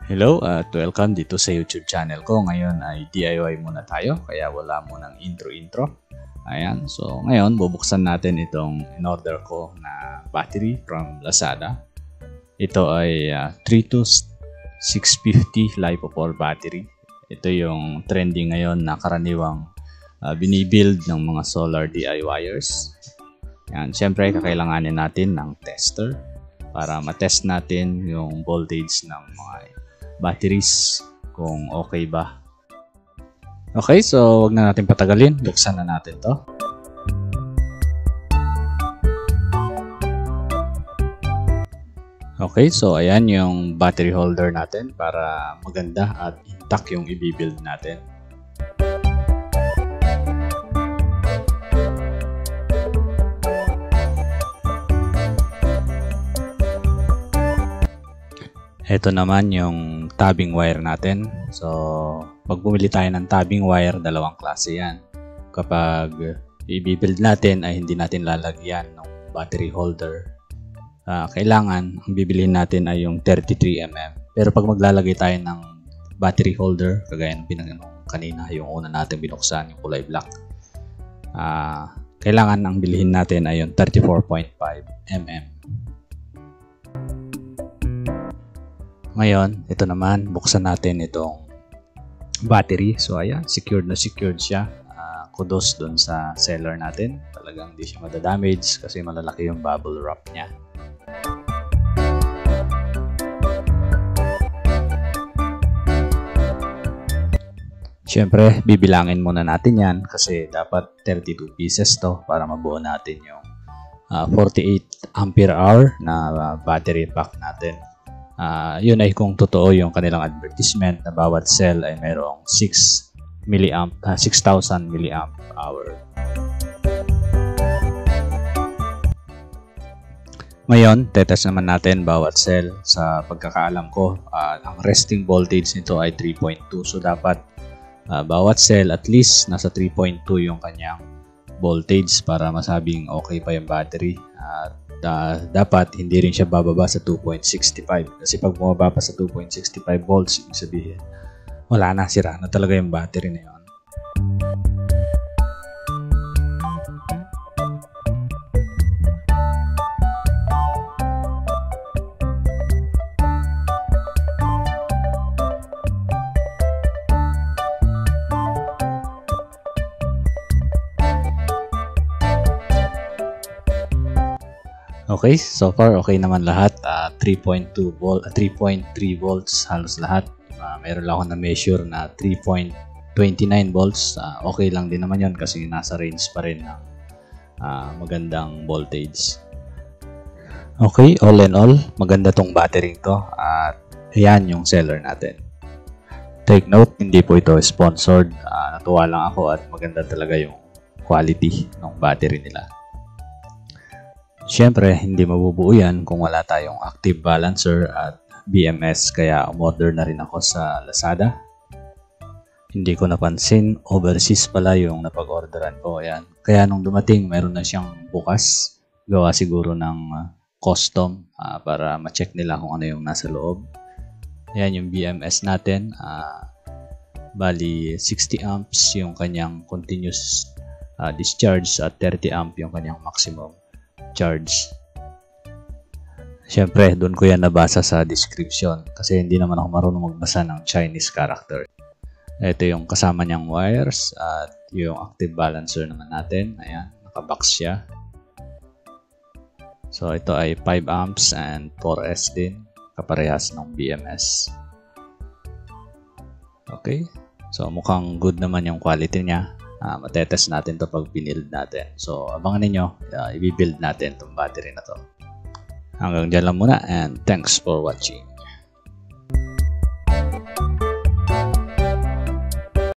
Hello at welcome dito sa YouTube channel ko. Ngayon ay DIY muna tayo kaya wala munang intro. Ayan, so ngayon bubuksan natin itong in-order ko na battery from Lazada. Ito ay 32650 LiPo4 battery. Ito yung trending ngayon na karaniwang binibuild ng mga solar DIYers. Yan, syempre kakailanganin natin ng tester para matest natin yung voltage ng mga batteries kung okay ba. Okay, so wag na natin patagalin. Buksan na natin to. Okay, so ayan yung battery holder natin para maganda at intact yung i-build natin. Ito naman yung tabbing wire natin. So, pag bumili tayo ng tabbing wire, dalawang klase yan. Kapag i-build natin ay hindi natin lalagyan ng battery holder. Kailangan, ang bibiliin natin ay yung 33mm. Pero pag maglalagay tayo ng battery holder, kagaya ng pinanong kanina, yung una natin binuksan, yung kulay black, kailangan ang bilihin natin ay yung 34.5mm. Ngayon, ito naman, buksan natin itong battery. So, ayan, secured na secured siya. Kudos dun sa seller natin. Talagang hindi siya madadamage kasi malalaki yung bubble wrap niya. Siyempre, bibilangin muna natin yan kasi dapat 32 pieces to para mabuo natin yung 48 ampere hour na battery pack natin. Yun ay kung totoo yung kanilang advertisement na bawat cell ay mayroong 6,000 milliamp hour. Ngayon, tetest naman natin bawat cell. Sa pagkakaalam ko, ang resting voltage nito ay 3.2. So dapat bawat cell at least nasa 3.2 yung kanyang voltage para masabing okay pa yung battery. Dapat hindi rin siya bababa sa 2.65 kasi pag bumaba pa sa 2.65 volts, ibig sabihin wala na, sira na talaga yung battery na yun. Okay, so far okay naman lahat. 3.3 volts halos lahat. Meron lang ako na measure na 3.29 volts. Okay lang din naman yon kasi nasa range pa rin ng magandang voltage. Okay, all in all, maganda tong battery to. At ayan yung seller natin. Take note, hindi po ito sponsored. Natuwa lang ako at maganda talaga yung quality ng battery nila. Siyempre, hindi mabubuo yan kung wala tayong active balancer at BMS, kaya umorder na rin ako sa Lazada. Hindi ko napansin, overseas pala yung napag-orderan ko. Ayan. Kaya nung dumating, meron na siyang bukas. Gawa siguro ng custom para ma-check nila kung ano yung nasa loob. Ayan yung BMS natin. Bali, 60 amps yung kanyang continuous discharge at 30 amp yung kanyang maximum charge. Siyempre, doon ko yan nabasa sa description kasi hindi naman ako marunong magbasa ng Chinese character. Ito yung kasama niyang wires at yung active balancer naman natin. Ayan, nakabox siya. So, ito ay 5 amps and 4S din. Kaparehas ng BMS. Okay. So, mukhang good naman yung quality niya. Matetest natin to pag binild natin. So, abangan ninyo, i-build natin itong battery na to. Hanggang dyan lang muna and thanks for watching.